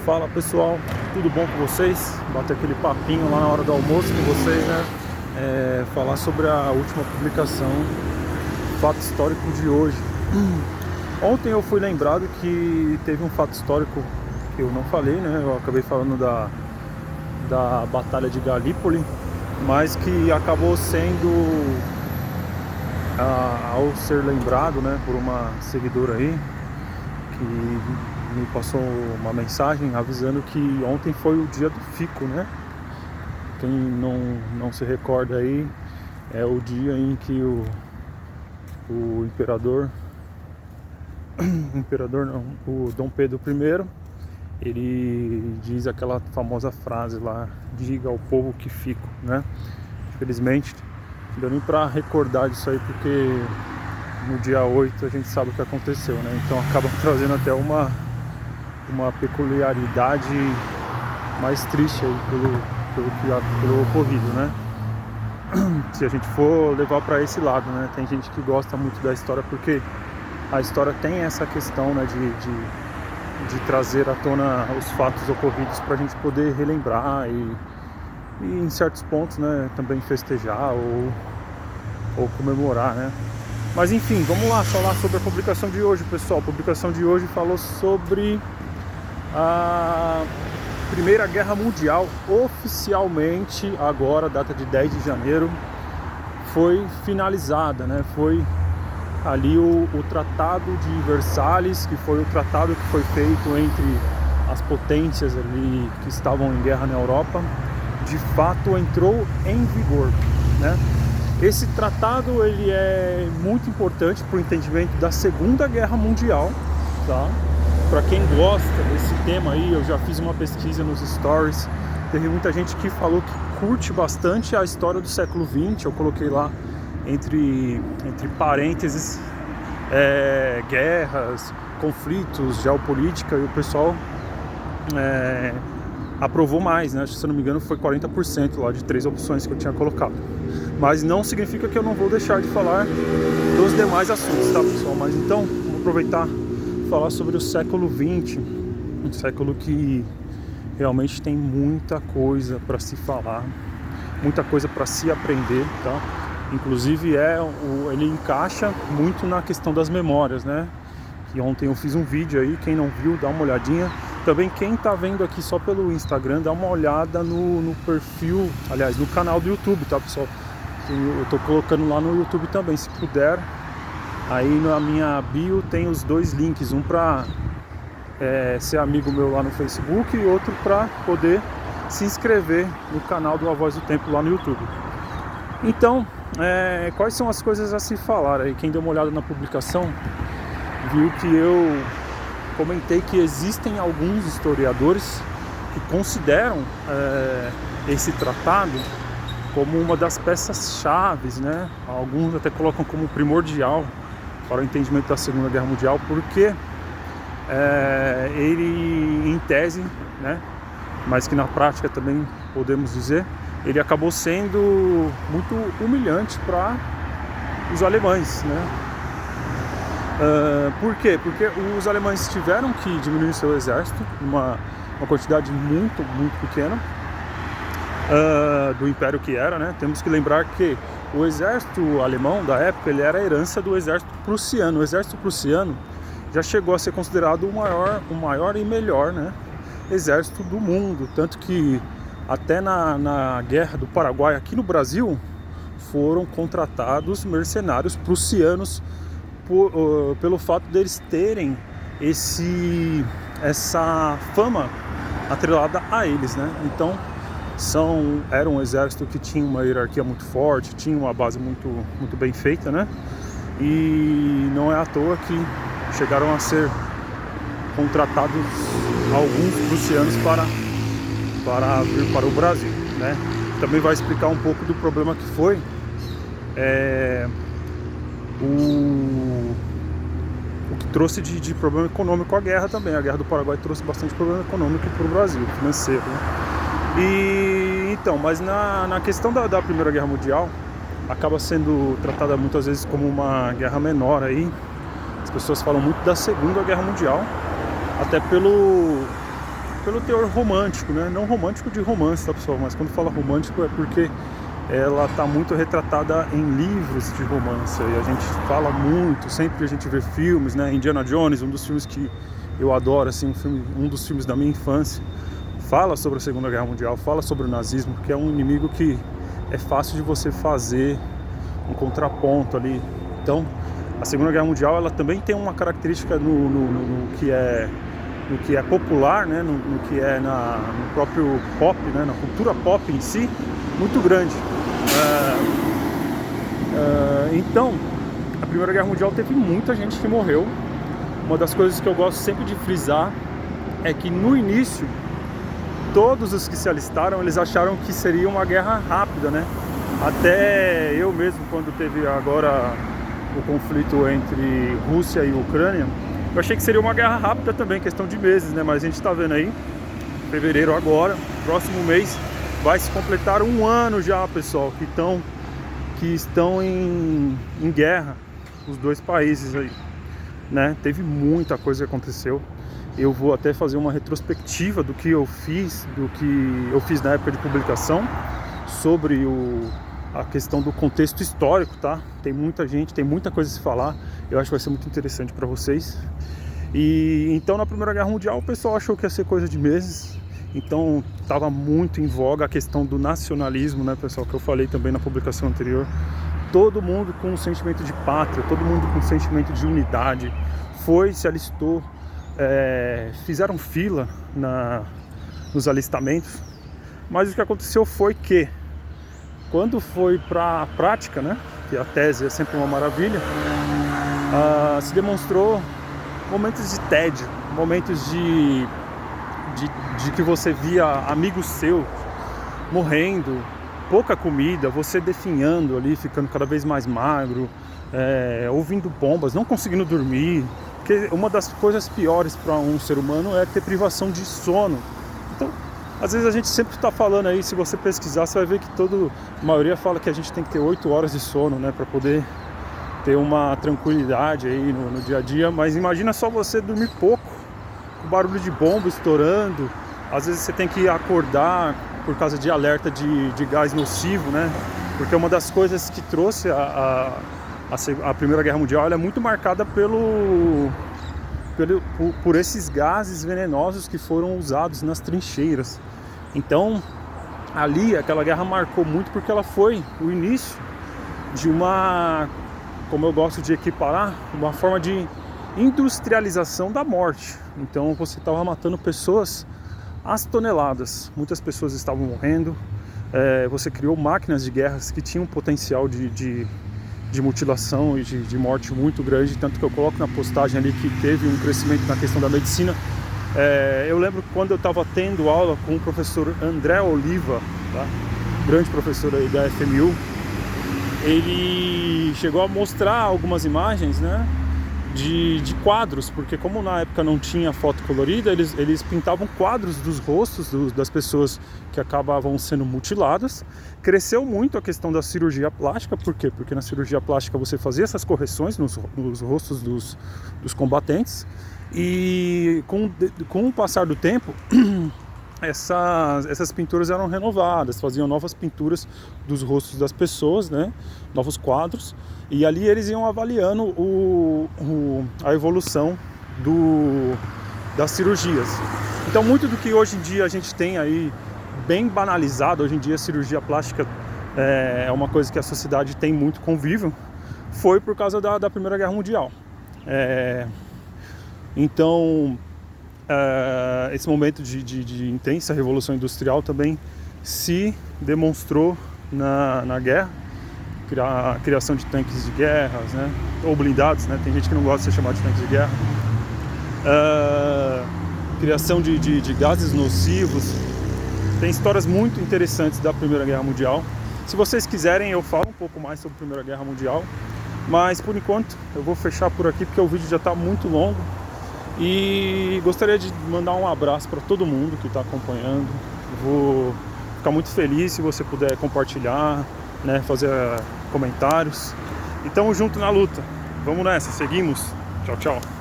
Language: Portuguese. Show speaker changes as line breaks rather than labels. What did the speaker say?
Fala pessoal, tudo bom com vocês? Bater aquele papinho lá na hora do almoço com vocês, né? Falar sobre a última publicação, fato histórico de hoje. Ontem eu fui lembrado que teve um fato histórico que eu não falei, né? Eu acabei falando da Batalha de Galípoli, mas que acabou sendo, ao ser lembrado, né, por uma seguidora aí, que me passou uma mensagem avisando que ontem foi o dia do fico, né? Quem não se recorda aí, é o dia em que o imperador não, o Dom Pedro I, ele diz aquela famosa frase lá: diga ao povo que fico, né? Infelizmente, não deu nem pra recordar disso aí, porque no dia 8 a gente sabe o que aconteceu, né? Então acaba trazendo até uma peculiaridade mais triste aí pelo ocorrido, né? Se a gente for levar para esse lado, né? Tem gente que gosta muito da história porque a história tem essa questão, né, de trazer à tona os fatos ocorridos para a gente poder relembrar e em certos pontos, né, também festejar ou comemorar, né? Mas enfim, vamos lá falar sobre a publicação de hoje, pessoal. A publicação de hoje falou sobre a Primeira Guerra Mundial. Oficialmente, agora, data de 10 de janeiro, foi finalizada, né? Foi ali o Tratado de Versalhes, que foi o tratado que foi feito entre as potências ali que estavam em guerra na Europa, de fato entrou em vigor, né? Esse tratado ele é muito importante para o entendimento da Segunda Guerra Mundial, tá? Para quem gosta desse tema aí, eu já fiz uma pesquisa nos stories. Teve muita gente que falou que curte bastante a história do século XX. Eu coloquei lá entre parênteses guerras, conflitos, geopolítica, e o pessoal aprovou mais, né? Se eu não me engano foi 40% lá de 3 opções que eu tinha colocado. Mas não significa que eu não vou deixar de falar dos demais assuntos, tá, pessoal? Mas então, vamos aproveitar e falar sobre o século XX, um século que realmente tem muita coisa para se falar, muita coisa para se aprender, tá? Inclusive ele encaixa muito na questão das memórias, né? Que ontem eu fiz um vídeo aí, quem não viu, dá uma olhadinha. Também quem tá vendo aqui só pelo Instagram, dá uma olhada no perfil, aliás, no canal do YouTube, tá, pessoal? Eu tô colocando lá no YouTube também, se puder. Aí na minha bio tem os 2 links, um pra ser amigo meu lá no Facebook e outro pra poder se inscrever no canal do A Voz do Tempo lá no YouTube. Então, quais são as coisas a se falar aí? Quem deu uma olhada na publicação viu que eu comentei que existem alguns historiadores que consideram esse tratado como uma das peças-chaves, né? Alguns até colocam como primordial para o entendimento da Segunda Guerra Mundial, porque ele, em tese, né, mas que na prática também podemos dizer, ele acabou sendo muito humilhante para os alemães, né? Por quê? Porque os alemães tiveram que diminuir seu exército, uma quantidade muito, muito pequena do império que era, né? Temos que lembrar que o exército alemão da época, ele era a herança do exército prussiano. O exército prussiano já chegou a ser considerado o maior e melhor, né, exército do mundo, tanto que até na Guerra do Paraguai aqui no Brasil foram contratados mercenários prussianos pelo fato deles terem essa fama atrelada a eles, né? Então era um exército que tinha uma hierarquia muito forte, tinha uma base muito, muito bem feita, né? E não é à toa que chegaram a ser contratados alguns prussianos para vir para o Brasil, né? Também vai explicar um pouco do problema que foi o que trouxe de problema econômico a guerra também. A Guerra do Paraguai trouxe bastante problema econômico para o Brasil, financeiro, né? E então, mas na questão da Primeira Guerra Mundial, acaba sendo tratada muitas vezes como uma guerra menor aí. As pessoas falam muito da Segunda Guerra Mundial, até pelo teor romântico, né? Não romântico de romance, tá, pessoal? Mas quando fala romântico é porque ela está muito retratada em livros de romance. E a gente fala muito, sempre a gente vê filmes, né? Indiana Jones, um dos filmes que eu adoro, assim, um dos filmes da minha infância, fala sobre a Segunda Guerra Mundial, fala sobre o nazismo, que é um inimigo que é fácil de você fazer um contraponto ali. Então, a Segunda Guerra Mundial, ela também tem uma característica no que é popular, né? no que é no próprio pop, né? Na cultura pop em si, muito grande. Então, a Primeira Guerra Mundial teve muita gente que morreu. Uma das coisas que eu gosto sempre de frisar é que no início, todos os que se alistaram, eles acharam que seria uma guerra rápida, né? Até eu mesmo, quando teve agora o conflito entre Rússia e Ucrânia, eu achei que seria uma guerra rápida também, questão de meses, né? Mas a gente está vendo aí, fevereiro agora, próximo mês, vai se completar um ano já, pessoal, que estão em guerra, os dois países aí, né? Teve muita coisa que aconteceu. Eu vou até fazer uma retrospectiva do que eu fiz na época de publicação sobre a questão do contexto histórico, tá? Tem muita gente, tem muita coisa a se falar. Eu acho que vai ser muito interessante para vocês. E então, na Primeira Guerra Mundial, o pessoal achou que ia ser coisa de meses. Então, estava muito em voga a questão do nacionalismo, né, pessoal, que eu falei também na publicação anterior. Todo mundo com um sentimento de pátria, todo mundo com um sentimento de unidade, se alistou, fizeram fila nos alistamentos. Mas o que aconteceu foi que, quando foi para a prática, né, que a tese é sempre uma maravilha, se demonstrou momentos de tédio, momentos de que você via amigos seus morrendo, pouca comida, você definhando ali, ficando cada vez mais magro, ouvindo bombas, não conseguindo dormir, porque uma das coisas piores para um ser humano é ter privação de sono. Então, às vezes a gente sempre está falando aí, se você pesquisar, você vai ver que a maioria fala que a gente tem que ter 8 horas de sono, né, para poder ter uma tranquilidade aí no dia a dia. Mas imagina só você dormir pouco, com barulho de bomba estourando, às vezes você tem que acordar por causa de alerta de gás nocivo, né? Porque uma das coisas que trouxe a Primeira Guerra Mundial, ela é muito marcada por esses gases venenosos que foram usados nas trincheiras. Então, ali, aquela guerra marcou muito porque ela foi o início de como eu gosto de equiparar, uma forma de industrialização da morte. Então, você estava matando pessoas às toneladas, muitas pessoas estavam morrendo. Você criou máquinas de guerras que tinham potencial de mutilação e de morte muito grande, tanto que eu coloco na postagem ali que teve um crescimento na questão da medicina. Eu lembro quando eu estava tendo aula com o professor André Oliva, tá? Grande professor aí da FMU, ele chegou a mostrar algumas imagens, né, de quadros, porque como na época não tinha foto colorida, eles pintavam quadros dos rostos das pessoas que acabavam sendo mutiladas. Cresceu muito a questão da cirurgia plástica. Por quê? Porque na cirurgia plástica você fazia essas correções nos rostos dos combatentes, e com o passar do tempo essas pinturas eram renovadas, faziam novas pinturas dos rostos das pessoas, né? Novos quadros, e ali eles iam avaliando a evolução das cirurgias. Então, muito do que hoje em dia a gente tem aí bem banalizado, hoje em dia a cirurgia plástica é uma coisa que a sociedade tem muito convívio, foi por causa da Primeira Guerra Mundial. Então, esse momento de intensa revolução industrial também se demonstrou na guerra, a criação de tanques de guerra, né, ou blindados, né, tem gente que não gosta de ser chamado de tanques de guerra, criação de gases nocivos. Tem histórias muito interessantes da Primeira Guerra Mundial. Se vocês quiserem, eu falo um pouco mais sobre a Primeira Guerra Mundial, mas por enquanto eu vou fechar por aqui porque o vídeo já está muito longo. E gostaria de mandar um abraço para todo mundo que está acompanhando. Vou ficar muito feliz se você puder compartilhar, né, fazer comentários. E tamo junto na luta. Vamos nessa, seguimos. Tchau, tchau.